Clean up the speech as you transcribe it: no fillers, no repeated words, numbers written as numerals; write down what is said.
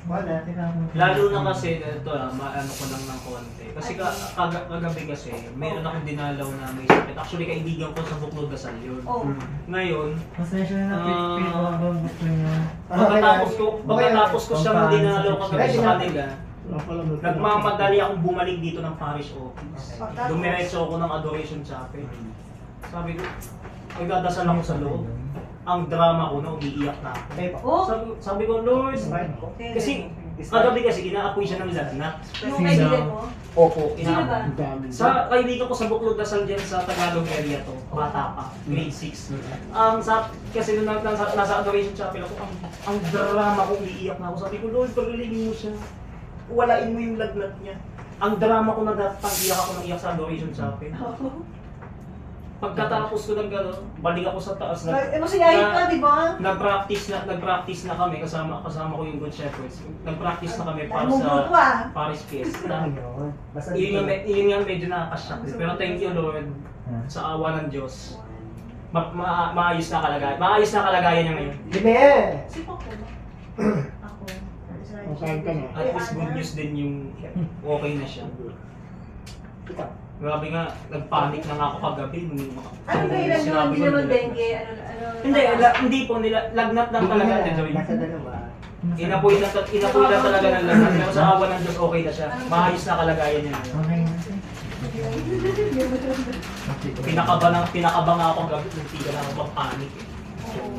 Wala, Lalo na kasi, ito lang, maano ko lang ng konti. Kasi kagabi kasi, mayroon akong dinalaw na may sakit. Actually, kaibigan ko sa Buklod Dasal yun. Oh. Ngayon, Pasensya na pipil ko ang gusto niyo. pagkatapos ko siyang dinalaw kagabi sa kanila, Nagmamadali nagmamadali akong bumalik dito ng parish office. Dumiretso ako ng Adoration Chapel. Sabi ko, magdadasal ako sa loob. Ang drama ko na umiiyak na ako. Oh. Sabi ko, Lord, kasi kagabi kasi inaapoy siya ng lagnat. Yung kaibigan mo? Opo, Sino ba? Sa kaibigan ko sa Buklod Dasal dyan sa Tagalog area to, bata pa, grade 6. Kasi nung nasa Adoration Chapel ako, ang drama ko umiiyak na ako. Sabi ko, Lord, pagalingin mo siya. Walain mo yung lagnat niya. Ang drama ko nagpag-iyak ako ng iyak sa Adoration Chapel. Pagkatapos ko ng gano'n, balik ako sa taas. Masayayin ka, di ba? Nag-practice na kami, kasama ko yung Good Shepherds. Nag-practice na kami para Namumulot sa ka. Paris Fiesta. Basta Yun yung medyo nakakashock. Pero thank you Lord, sa awa ng Diyos. Maayos na kalagayan. Maayos na kalagayan niya ngayon. Libe! Sino ako? Ako. Okay ka na. At least good news din yung okay na siya. Ikaw. Grabe nga, nagpanic na nga ako kagabi. Ano ba yun? Hindi naman dengue? Hindi po nila. Lagnat lang talaga. Nasa dalawa. Inapoy lang talaga ng lagnat. Pero sa awa ng Diyos, okay na siya. Maayos na kalagayan niya ngayon. Okay na. Pinakaba nga ako gabi. Hindi ka na ako magpanic. Oo.